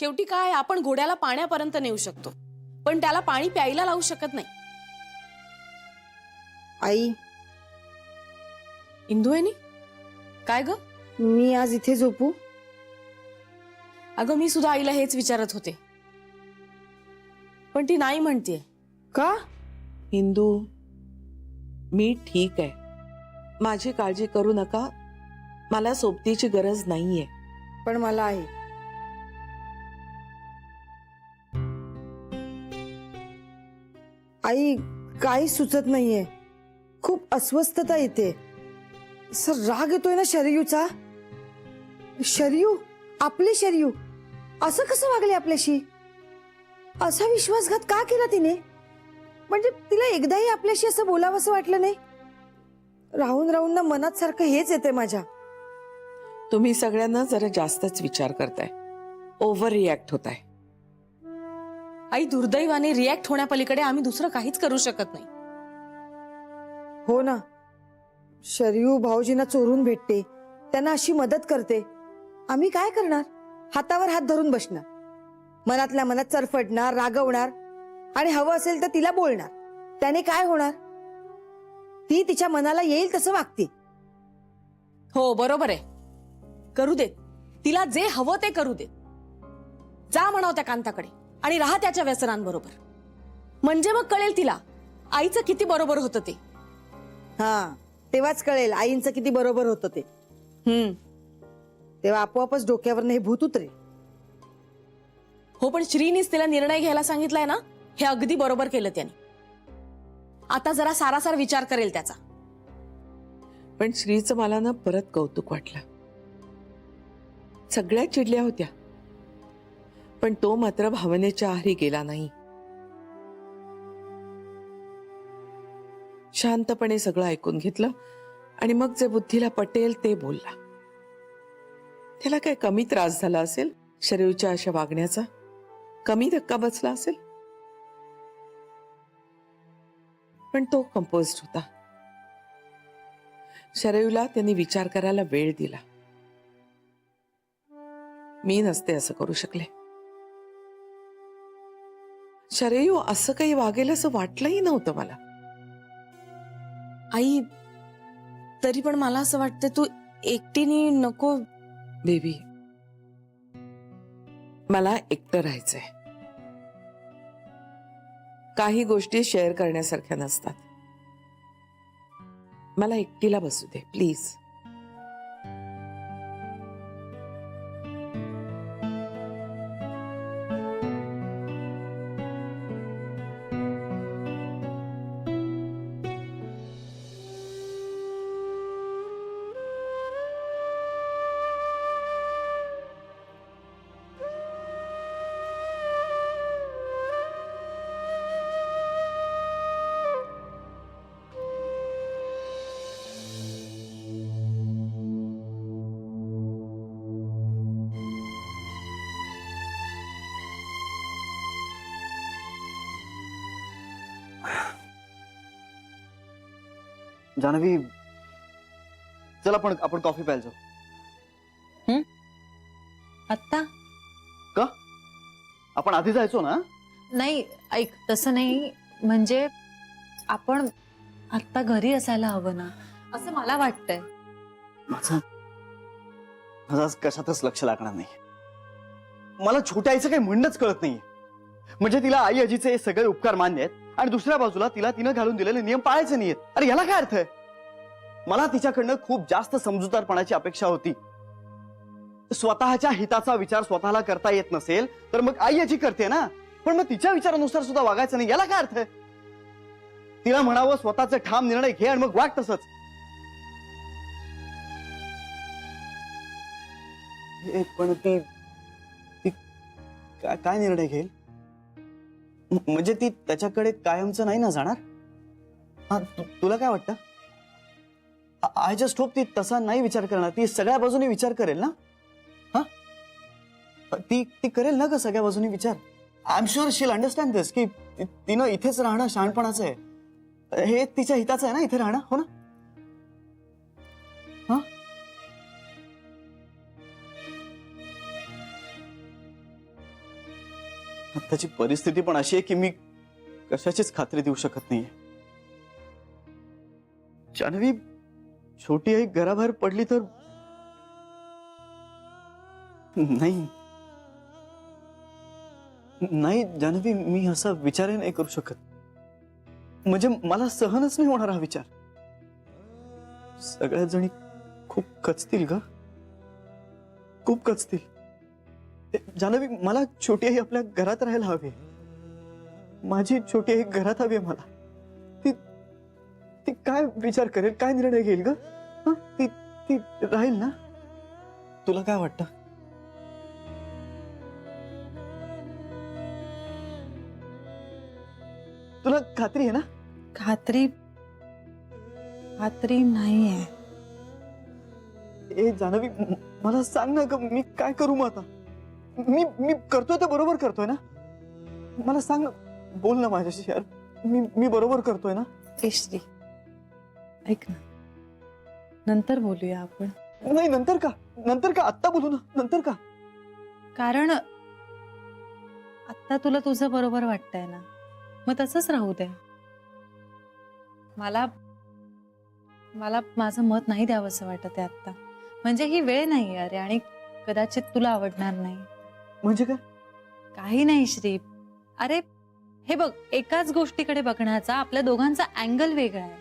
शेवटी काय, आपण घोड्याला पाण्यापर्यंत नेऊ शकतो, पण त्याला पाणी प्यायला लावू शकत नाही. आई, इंदुवहिनी, काय ग? मी आज इथे झोपू? अगं मी सुद्धा आईला हेच विचारत होते, पण ती नाही म्हणतीये. का? इंदू, मी ठीक आहे, माझी काळजी करू नका. मला सोबतीची गरज नाहीये. पण मला आहे. आई, काही सुचत नाहीये. खूप अस्वस्थता येते. सर राग येतोय ना शरयूचा. शरयू, आपली शरयू असं कसं वागले आपल्याशी? असा विश्वासघात का केला तिने? म्हणजे तिला एकदाही आपल्याशी असं बोलावंसं वाटलं नाही? राहून राहून ना मनात सारखं हेच येते माझ्या. तुम्ही सगळ्यांना जरा जास्तच विचार करताय, ओव्हर रिॲक्ट होताय. आई, दुर्दैवाने रिॲक्ट होण्यापलीकडे आम्ही दुसरं काहीच करू शकत नाही. हो ना, शरयू भाऊजींना चोरून भेटते, त्यांना अशी मदत करते. आम्ही काय करणार? हातावर हात धरून बसणार, मनातल्या मनात चरफडणार, रागवणार आणि हवं असेल तर तिला बोलणार. त्याने काय होणार? ती तिच्या मनाला येईल तसं वागते. हो बरोबर आहे, करू देत, तिला जे हवं ते करू देत. जा म्हणाव त्या कांताकडे आणि राहा त्याच्या व्यसनांबरोबर, म्हणजे मग कळेल तिला आईचं किती बरोबर होतं ते. हा, तेव्हाच कळेल आईंचं किती बरोबर होतं ते. तेव्हा आपोआपच डोक्यावर हे भूत उतरेल. हो, पण श्रीनीच तिला निर्णय घ्यायला सांगितलाय ना, हे अगदी बरोबर केलं त्याने. आता जरा सारासार विचार करेल त्याचा. पण श्रीचं मला ना परत कौतुक वाटलं. सगळ्या चिडल्या होत्या, पण तो मात्र भावनेच्या आहारी गेला नाही. शांतपणे सगळं ऐकून घेतलं आणि मग जे बुद्धीला पटेल ते बोलला. त्याला काय कमी त्रास झाला असेल शरयूच्या अशा वागण्याचा? कमी धक्का बसला असेल? पण तो कंपोज्ड होता. शरयूला त्यांनी विचार करायला वेळ दिला. मी नसते असं करू शकले. शरयू असं काही वागेल असं वाटलंही नव्हतं मला. आई, तरी पण मला असं वाटतं तू एकटीने नको. बेबी, मला एकटं राहायचंय. काही गोष्टी शेअर करण्यासारख्या नसतात. मला एकटीला बसू दे प्लीज. जान्हवी, चल आपण कॉफी प्यायला जाऊ. आत्ता? का? आपण आधी जायचो ना? नाही, ऐक, तसं नाही. म्हणजे आपण आत्ता घरी असायला हवं ना, असं मला वाटतंय. माझं आज कशातच लक्ष लागणार नाही. मला छोट्या आईचं काही म्हणणंच कळत नाहीये. म्हणजे तिला आई आजीचे सगळे उपकार मान्य आहेत आणि दुसऱ्या बाजूला तिनं घालून दिलेले नियम पाळायचे नाहीयेत. अरे याला काय अर्थ आहे? मला तिच्याकडनं खूप जास्त समजूतदारपणाची अपेक्षा होती. स्वतःच्या हिताचा विचार स्वतःला करता येत नसेल तर मग आई आजी करते ना, पण मग तिच्या विचारानुसार सुद्धा वागायचं नाही. याला काय अर्थ आहे? तिला म्हणावं स्वतःचे ठाम निर्णय घे आणि मग वाग तसंच. पण ती काय निर्णय घेईल? म्हणजे ती त्याच्याकडे कायमचं नाही ना जाणार? हा, तुला काय वाटतं? आय जस्ट होप ती तसा नाही विचार करणार. ती सगळ्या बाजूने विचार करेल ना. हा, ती करेल ना ग सगळ्या बाजूने विचार. I am sure she will understand this की तिनं इथेच राहणं शहाणपणाचं आहे. हे तिच्या हिताचं आहे ना इथे राहणं, हो ना? हा, आत्ताची परिस्थिती पण अशी आहे की मी कशाचीच खात्री देऊ शकत नाहीये. जान्हवी, छोटी आई घराबाहेर पडली तर नाही नाही जान्हवी, मी असा विचारही नाही करू शकत. म्हणजे मला सहनच नाही होणार हा विचार. सगळ्या जणी खूप कचतील ग, खूप कचतील. जान्हवी, मला छोटी आई आपल्या घरात राहायला हवी. माझी छोटी आई घरात हवी आहे मला. ती ती काय विचार करेल, काय निर्णय घेईल ग? ती ती राहील ना? तुला काय वाटतं? तुला खात्री आहे ना? खात्री खात्री नाहीये. ए जान्हवी, मला सांग ना ग, मी काय करू मग आता? मी करतोय ते बरोबर करतोय ना? मला सांग ना, बोल ना माझ्याशी यार. मी बरोबर करतोय ना? ए श्री, ऐक ना, नंतर बोलूया आपण. नाही, नंतर का? नंतर का? आत्ता बोलू ना. नंतर का? कारण आता तुला तुझं बरोबर वाटतंय ना, मग तसंच राहू दे. मला मला माझं मत नाही द्यावंसं वाटत आहे आता. म्हणजे ही वेळ नाही अरे, आणि कदाचित तुला आवडणार नाही. म्हणजे काय? काही नाही श्री. अरे हे बघ, एकाच गोष्टीकडे बघण्याचा आपल्या दोघांचा अँगल वेगळा आहे.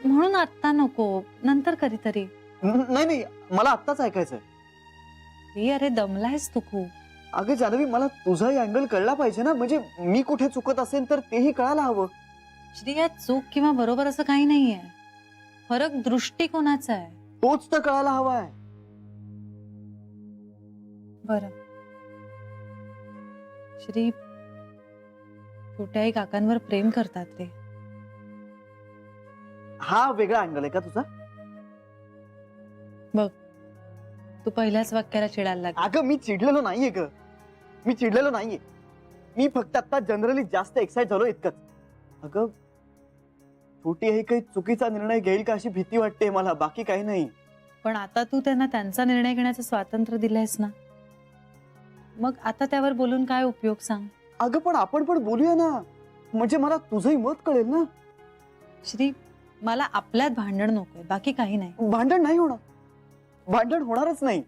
म्हणून आता नको, नंतर कधीतरी. नाही नाही, मला आत्ताच ऐकायचंय. अरे दमलायस तू खूप. अगं जान्हवी, मला तुझाही अँगल कळला पाहिजे ना. म्हणजे मी कुठे चुकत असेल तर तेही कळायला हवं. श्री, यात चूक किंवा बरोबर असं काही नाहीये. फरक दृष्टिकोनाचा आहे. तोच तर कळायला हवाय. बरं श्री, छोट्याही काकांवर प्रेम करतात रे. हा वेगळा अँगल आहे का तुझा? बघ, तू पहिल्याच वाक्याला चिडायला लागला. अगं मी चिडलेलो नाहीये ग, मी चिडलेलो नाहीये. मी फक्त आता जनरली जास्त एक्साइट झालो इतकंच. अगं छोटी आई काही चुकीचा निर्णय घेईल का अशी भीती वाटते मला, बाकी काही नाही. पण आता तू त्यांना त्यांचा निर्णय घेण्याचं स्वातंत्र्य दिलंयस ना, मग आता त्यावर बोलून काय उपयोग सांग? अगं पण आपण पण बोलूया ना, म्हणजे मला तुझंही मत कळेल ना. श्री, मला आपल्यात भांडण नकोय, बाकी काही नाही. भांडण नाही होणार, भांडण होणारच नाही.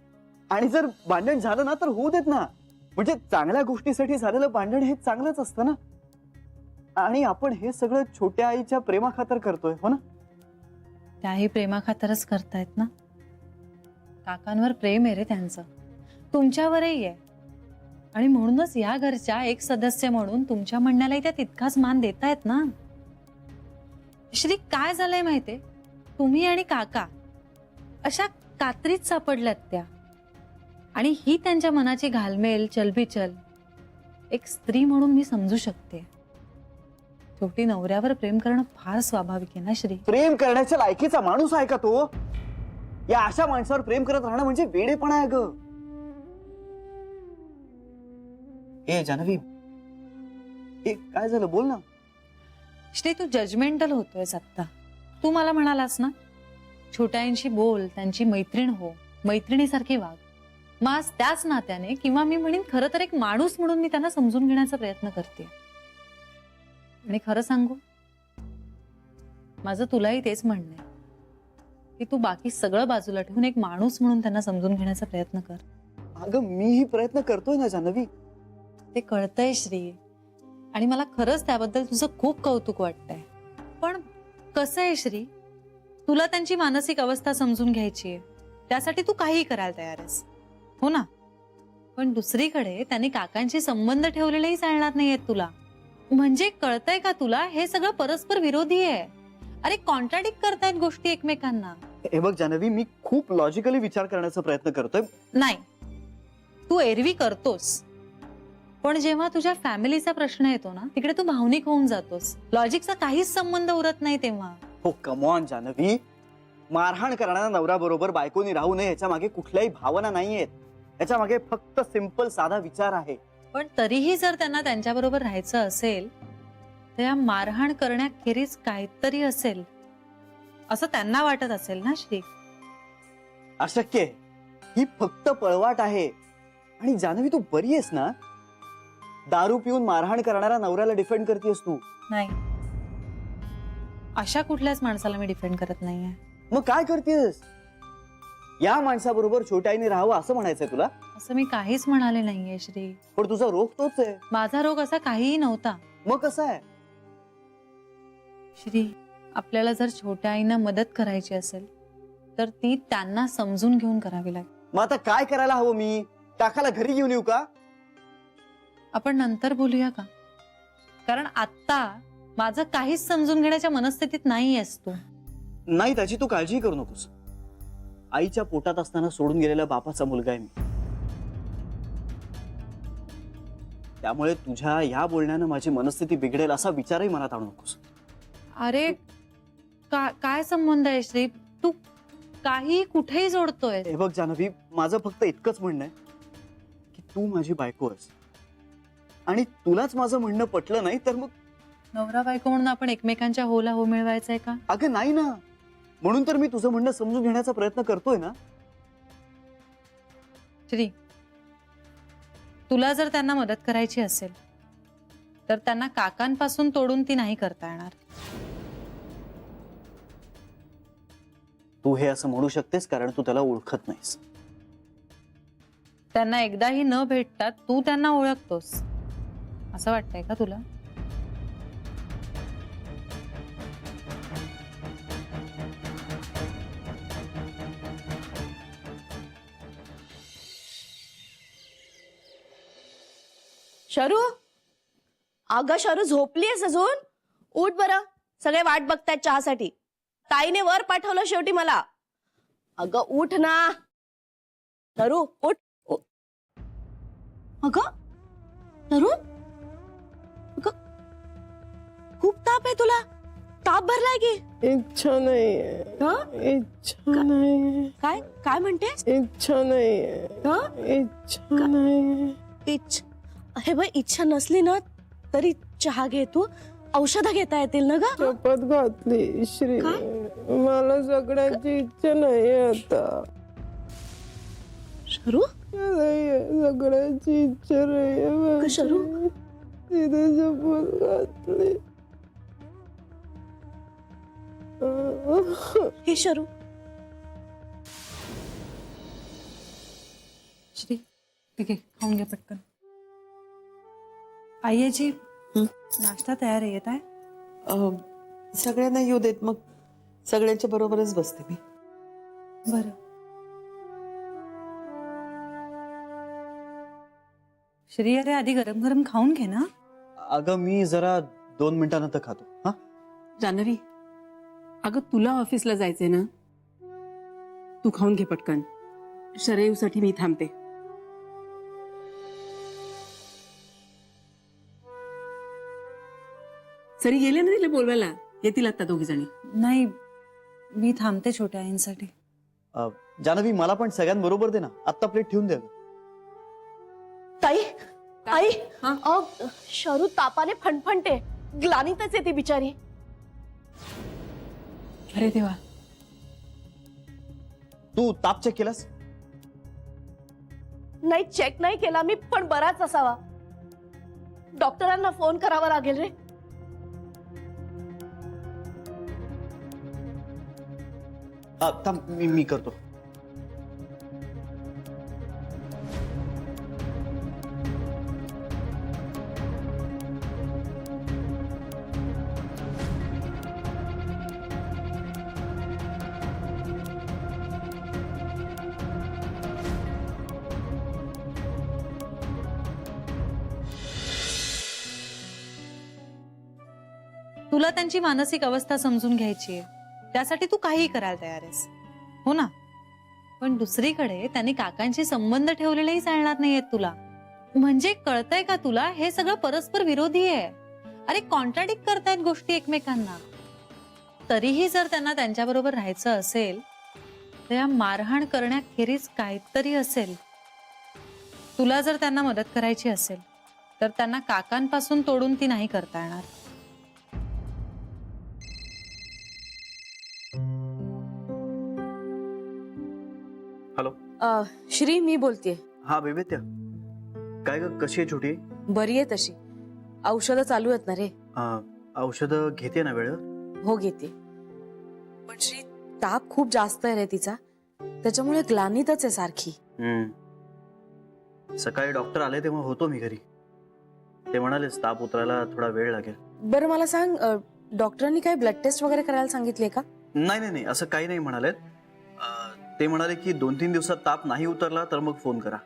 आणि जर भांडण झालं ना तर होऊ देत ना. म्हणजे चांगल्या गोष्टीसाठी झालेलं भांडण हे चांगलंच असतं ना. आणि आपण हे सगळं छोट्या आईच्या प्रेमाखातर करतोय, हो ना? त्याही प्रेमाखातरच करतायत ना. काकांवर प्रेम आहे रे त्यांचं, तुमच्यावरही आहे. आणि म्हणूनच या घरच्या एक सदस्य म्हणून तुमच्या म्हणण्यालाही त्या तितकाच मान देतायत ना. श्री, काय झालंय माहितीये, तुम्ही आणि काका अशा कात्रीत सापडल्यात त्या. आणि ही त्यांच्या मनाची घालमेल, चलबिचल एक स्त्री म्हणून मी समजू शकते. शेवटी नवऱ्यावर प्रेम करणं फार स्वाभाविक आहे ना श्री. प्रेम करण्याच्या लायकीचा माणूस आहे का तो? या अशा माणसावर प्रेम करत राहणं म्हणजे वेडेपणा आहे ग. ए जान्हवी, ए काय झालं, बोल ना. श्री, तू जजमेंटल होतोयस आत्ता. तू मला म्हणालास ना, छोट्यांशी बोल, त्यांची मैत्रीण हो, मैत्रिणीसारखी वाग. मग आज त्याच नात्याने, किंवा मी म्हणेन खरं तर एक माणूस म्हणून मी त्यांना समजून घेण्याचा प्रयत्न करते. आणि खरं सांगू, माझं तुलाही तेच म्हणणं आहे की तू बाकी सगळं बाजूला ठेवून एक माणूस म्हणून त्यांना समजून घेण्याचा प्रयत्न कर. अगं मीही प्रयत्न करतोय ना जान्हवी. ते कळतंय श्री, आणि मला खरंच त्याबद्दल तुझं खूप कौतुक वाटतंय. पण कसं आहे श्री, तुला त्यांची मानसिक अवस्था समजून घ्यायची आहे, त्यासाठी तू काहीही करायला तयार आहेस, हो ना? पण दुसरीकडे त्यांनी काकांशी संबंध ठेवलेलेही चालणार नाहीयेत तुला. म्हणजे कळतंय का तुला, हे सगळं परस्पर विरोधी आहे. अरे कॉन्ट्राडिक्ट करतायत गोष्टी एकमेकांना. हे बघ जान्हवी, मी खूप लॉजिकली विचार करण्याचा प्रयत्न करतोय. नाही, तू एरवी करतोस, पण जेव्हा तुझ्या फॅमिलीचा प्रश्न येतो ना, तिकडे तू भावनिक होऊन जातोस. लॉजिकचा काहीच संबंध उरत नाही तेव्हा. हो कम ऑन जान्हवी, मारहाण करणाऱ्या नवरा बरोबर बायकोनी राहू नये याच्या मागे कुठल्याही भावना नाहीयेत. याच्या मागे फक्त सिंपल साधा विचार आहे. पण तरीही जर त्यांना त्यांच्याबरोबर राहायचं असेल तर या मारहाण करण्याखेरीज काहीतरी असेल असं त्यांना वाटत असेल ना श्री. अशक्य आहे, ही फक्त पळवाट आहे. आणि जान्हवी तू बरी आहेस ना? दारू पिऊन मारहाण करणाऱ्या नवऱ्याला डिफेंड करतेस तू. नाही, अशा कुठल्याच माणसाला मी डिफेंड करत नाहीये. मग काय करतेस? या माणसाबरोबर छोट्या आईने राहावं असं म्हणायचंय तुला? असं मी काहीच म्हणाले नाहीये श्री. पण तुझा रोग तोच आहे. माझा रोग असा काहीही नव्हता. मग कसं आहे? श्री, आपल्याला जर छोट्या आईना मदत करायची असेल तर ती त्यांना समजून घेऊन करावी लागेल. मग आता काय करायला हवं मी? काकाला घरी घेऊन येऊ का? आपण नंतर बोलूया का? कारण आत्ता माझं काहीच समजून घेण्याच्या मनस्थितीत नाहीयेस तू. नाही, त्याची तू काळजी करू नकोस. आईच्या पोटात असताना सोडून गेलेला बापाचा मुलगा आहे मी. त्यामुळे तुझ्या या बोलण्यानं माझी मनस्थिती बिघडेल असा विचारही मनात आणू नकोस. अरे काय संबंध आहे श्री? तू काही कुठेही जोडतोय. हे बघ जानवी, माझं फक्त इतकंच म्हणणं आहे की तू माझी बायको आहेस आणि तुलाच माझं म्हणणं पटलं नाही तर मग. नवरा बायको म्हणून आपण एकमेकांच्या होला हो मिळवायचंय का? अगं नाही ना, म्हणून तर मी तुझं म्हणणं समजून घेण्याचा प्रयत्न करतोय ना. श्री, तुला जर त्यांना मदत करायची असेल तर त्यांना काकांपासून तोडून ती नाही करता येणार. तू हे असं म्हणू शकतेस कारण तू त्याला ओळखत नाहीस. त्यांना एकदाही न भेटता तू त्यांना ओळखतोस असं वाटतंय का तुला? शरू, अगं शरू झोपलीयस अजून? उठ बरं, सगळे वाट बघतायत चहासाठी. ताईने वर पाठवलं शेवटी मला. अगं उठ ना शरू, उठ. अगं शरू, अगं खूप ताप आहे तुला. ताप भरलाय की? इच्छा नाहीये. हं? इच्छा नाहीये. काय काय म्हणतेस? इच्छा नाहीये. हं? इच्छा नाहीये. हे बाई, इच्छा नसली ना तरी चहा घे तू. औषधं घेता येतील ना ग? शपथ घातली श्री, मला जगण्याची इच्छा नाहीये आता. शरू, नाहीये, जगण्याची इच्छा नाहीये. शरू? तिने शपथ घातली. हे शरू. श्री, ठीक आहे, खाऊन घे पटकन. आईची नाश्ता तयार आहे. येत आहे? सगळ्यांना येऊ देत, मग सगळ्यांच्या बरोबरच बसते मी. बरं. श्री, अरे आधी गरम गरम खाऊन घे ना. अगं मी जरा 2 मिनिटानंतर खातो. हा, जानवी, अगं तुला ऑफिसला जायचंय ना, तू खाऊन घे पटकन. शरयूसाठी मी थांबते. सरी गेले ना तिला बोलवायला. येतील आता दोघी जणी. नाही, मी थांबते छोट्या आईंसाठी. जानवी, मला पण सगळ्यांबरोबर दे ना. आत्ता प्लेट ठेवून दे. ताई, आई, हा? शरू तापाने फणफणते. ग्लानीतच येते बिचारी. अरे देवा. तू ताप चेक केलास? नाही, चेक नाही केला मी, पण बराच असावा. डॉक्टरांना फोन करावा लागेल रे. थांब, मी करतो. तुला त्यांची मानसिक अवस्था समजून घ्यायची आहे, त्यासाठी तू काहीही करायला तयार आहेस, हो ना? पण दुसरीकडे त्यांनी काकांशी संबंध ठेवलेलेही चालणार नाहीयेत तुला. म्हणजे कळतंय का तुला, हे सगळं परस्पर विरोधी आहे. अरे कॉन्ट्राडिक्ट करतायत गोष्टी एकमेकांना. तरीही जर त्यांना त्यांच्याबरोबर राहायचं असेल तर या मारहाण करण्याखेरीज काहीतरी असेल. तुला जर त्यांना मदत करायची असेल तर त्यांना काकांपासून तोडून ती नाही करता येणार. हॅलो. श्री, मी बोलतेय. हा बेबे, त्या काय ग, कशी आहे छोटी? बरी आहे तशी. औषधं चालू आहेत ना रे. औषधं घेते ना वेळेवर? हो घेते. पण श्री, ताप खूप जास्त आहे रे तिचा, त्याच्यामुळे ग्लानीतच आहे सारखी. सकाळी डॉक्टर आले तेव्हा होतो मी घरी. ते म्हणालेच ताप उतरायला थोडा वेळ लागेल. बरं मला सांग, डॉक्टरांनी काही ब्लड टेस्ट वगैरे करायला सांगितले का? नाही नाही नाही, असं काही नाही म्हणालेत. ते म्हणाले की 2-3 दिवसात ताप नाही उतरला तर मग फोन करा.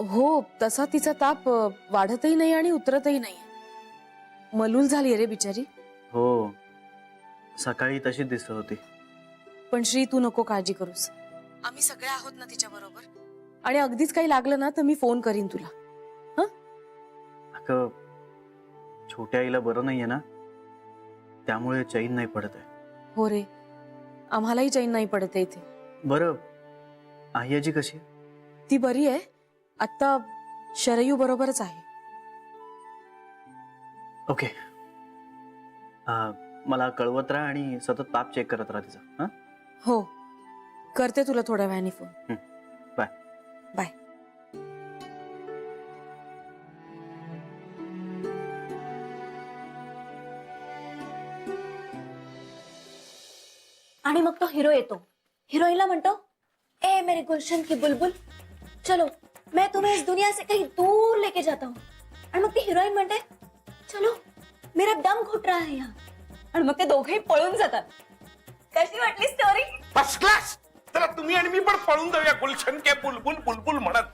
हो, तसा तिचा ताप वाढतही नाही आणि उतरतही नाही. मलूल झाली रे बिचारी. हो, सकाळी तशीच दिसत होती. पण श्री, तू नको काळजी करूस. आम्ही सगळे आहोत ना तिच्या बरोबर. आणि अगदीच काही लागलं ना तर मी फोन करीन तुला. अगं, छोट्या आईला बरं नाहीये ना, त्यामुळे चैन नाही पडत आहे. हो रे, आम्हालाही चैन नाही पडत आहे इथे. बरं, आजी कशी आहे? ती बरी आहे. आता शरयू बरोबरच आहे. ओके. मला कळवत राहा आणि सतत ताप चेक करत राहा तिचा. हा, हो, करते तुला थोड्या वेळाने फोन. बाय. बाय. आणि मग तो हिरो येतो. हिरोईनला म्हणतो, ए मेरे गुलशन की बुलबुल, चलो मैं तुम्हें इस दुनिया से कहीं दूर लेके जाता हूँ. आणि मग ती हिरोईन म्हणते, चलो मेरा दम घुट रहा है यहाँ. आणि मग ते दोघेही पळून जातात. कशी वाटली स्टोरी? First class. चला तुम्ही आणि मी पण पळून जाऊया गुलशन के बुलबुल बुलबुल म्हणत.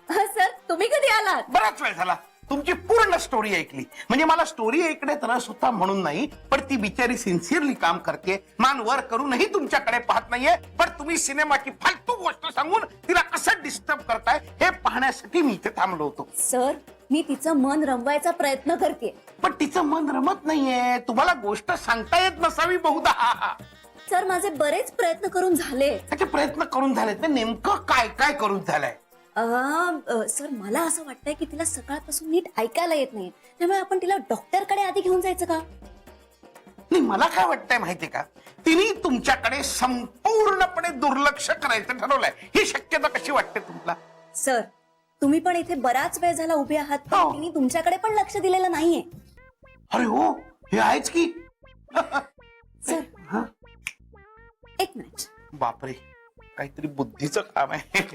सर, तुम्ही कधी आलात? बराच वेळ झाला. तुमची पूर्ण स्टोरी ऐकली. म्हणजे मला स्टोरी ऐकण्यात रस होता म्हणून नाही, पण ती बिचारी सिन्सिअरली काम करते. मान वर करूनही तुमच्याकडे पाहत नाहीये. पण तुम्ही सिनेमाची फालतू गोष्ट सांगून तिला कसं डिस्टर्ब करताय हे पाहण्यासाठी मी इथे थांबलो होतो. सर, मी तिचं मन रमवायचा प्रयत्न करते. पण तिचं मन रमत नाहीये. तुम्हाला गोष्ट सांगता येत नसावी बहुधा. सर, माझे बरेच प्रयत्न करून झाले. त्याचे प्रयत्न करून झालेत. ते नेमकं काय काय करून झालंय? सर, मला असं वाटतंय की तिला सकाळपासून नीट ऐकायला येत नाही. त्यामुळे आपण तिला डॉक्टरकडे आधी घेऊन जायचं का? नाही, मला काय वाटतंय माहितीये का, तिने तुमच्याकडे संपूर्णपणे दुर्लक्ष करायचं ठरवलंय. ही शक्यता कशी वाटते तुम्हाला? सर, तुम्ही पण इथे बराच वेळ झाला उभे आहात, पण हो. तिने तुमच्याकडे पण लक्ष दिलेलं नाहीये. अरे हो, हे आहेच की. सर, हा? एक मिनिट. बापरे, काहीतरी बुद्धीचं काम आहे.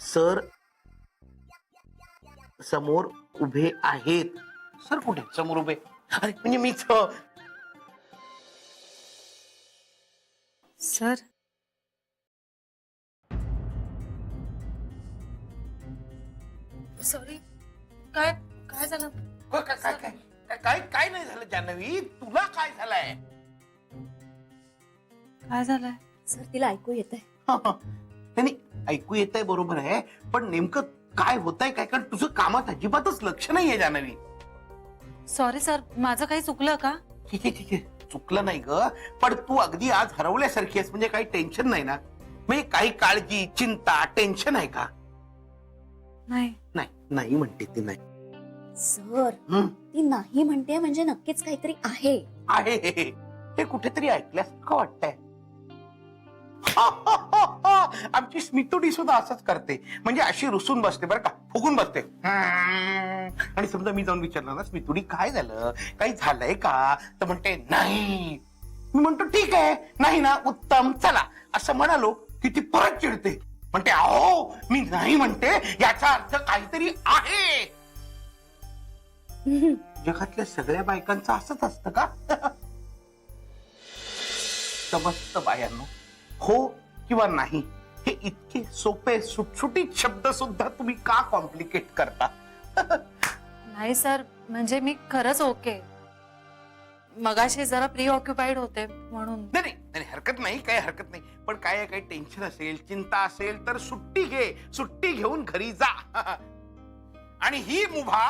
सर समोर उभे आहेत. सर कुठे समोर उभे? अरे म्हणजे मीच. Sir, sorry. काय काय झालं? काय काय काय काय काय नाही झालं जान्हवी, तुला काय झालंय? काय झालंय? सर, तिला ऐकू येतंय. नाही, ऐकू येतंय बरोबर आहे, पण नेमकं काय होतंय काय? कारण तुझं कामात अजिबातच लक्ष नाहीये जान्हवी. सॉरी सर, माझं काही चुकलं का? ठीक आहे ठीक आहे, चुकलं नाही ग. पण तू अगदी आज हरवल्यासारखी आहेस. म्हणजे काही टेन्शन नाही ना? म्हणजे काही काळजी, चिंता, टेन्शन आहे का? नाही. नाही नाही म्हणते ती. नाही सर, ती नाही म्हणते म्हणजे नक्कीच काहीतरी आहे. आहे हे कुठेतरी ऐकल्यासारखं वाटतंय. आमची स्मितुडी सुद्धा असंच करते. म्हणजे अशी रुसून बसते बरं का, फुगून बसते. आणि समजा मी जाऊन विचारलं ना, स्मितुडी काय झालं, काही झालंय का, तर म्हणते नाही. मी म्हणतो ठीक आहे, नाही ना, उत्तम, चला असं म्हणालो की ती परत चिडते. म्हणते अहो मी नाही म्हणते याचा अर्थ काहीतरी आहे. जगातल्या सगळ्या बायकांचं असंच असतं का? समस्त बायांनो, हो किंवा नाही हे इतके सोपे सुटसुटीत शब्द सुद्धा तुम्ही का कॉम्प्लिकेट करता? नाही सर, म्हणजे मी खरंच ओके. मगाशी जरा प्री ऑक्युपाईड होते म्हणून. नाही नाही, हरकत नाही, काही हरकत नाही. पण काय काही टेन्शन असेल, चिंता असेल तर सुट्टी घे. सुट्टी घेऊन घरी जा. आणि ही मुभा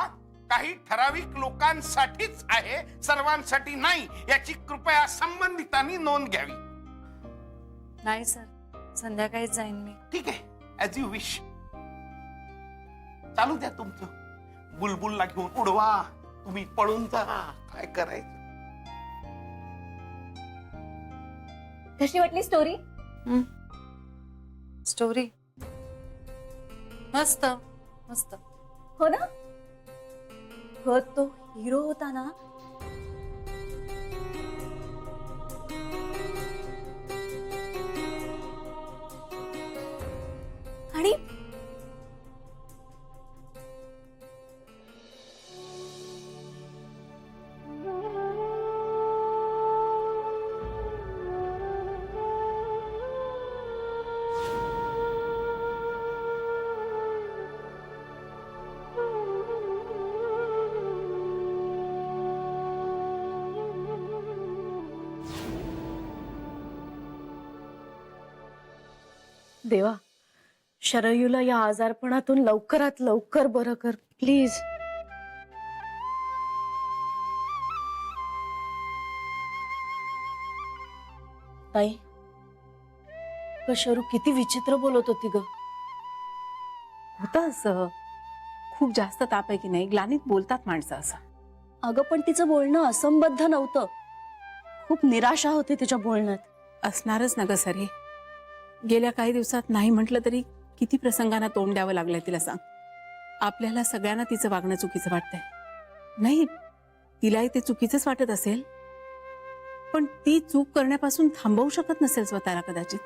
काही ठराविक लोकांसाठीच आहे, सर्वांसाठी नाही, याची कृपया संबंधितांनी नोंद घ्यावी. नाही सर, संध्याकाळीच जाईन मी. ठीक आहे, ऍज यू विश. चालू द्या तुमचं. बुलबुलला घेऊन उडवा, तुम्ही पळून जा, काय करायचं. कशी वाटली स्टोरी? स्टोरी मस्त मस्त. हो ना? अगं तो हिरो होता ना, आणि देवा, शरयूला या आजारपणातून लवकरात लवकर बरं कर प्लीज. ताई, शरू किती विचित्र बोलत होती ग. होतं असं. खूप जास्त ताप आहे की नाही, ग्लानीत बोलतात माणसं असं. अगं पण तिचं बोलणं असंबद्ध नव्हतं. खूप निराशा होती तिच्या बोलण्यात. असणारच ना ग सरे. गेल्या काही दिवसात नाही म्हटलं तरी किती प्रसंगांना तोंड द्यावं लागलंय तिला सांग. आपल्याला सगळ्यांना तिचं वागणं चुकीचं वाटतंय. नाही, तिलाही ते चुकीचंच वाटत असेल, पण ती चूक करण्यापासून थांबवू शकत नसेल स्वतःला कदाचित.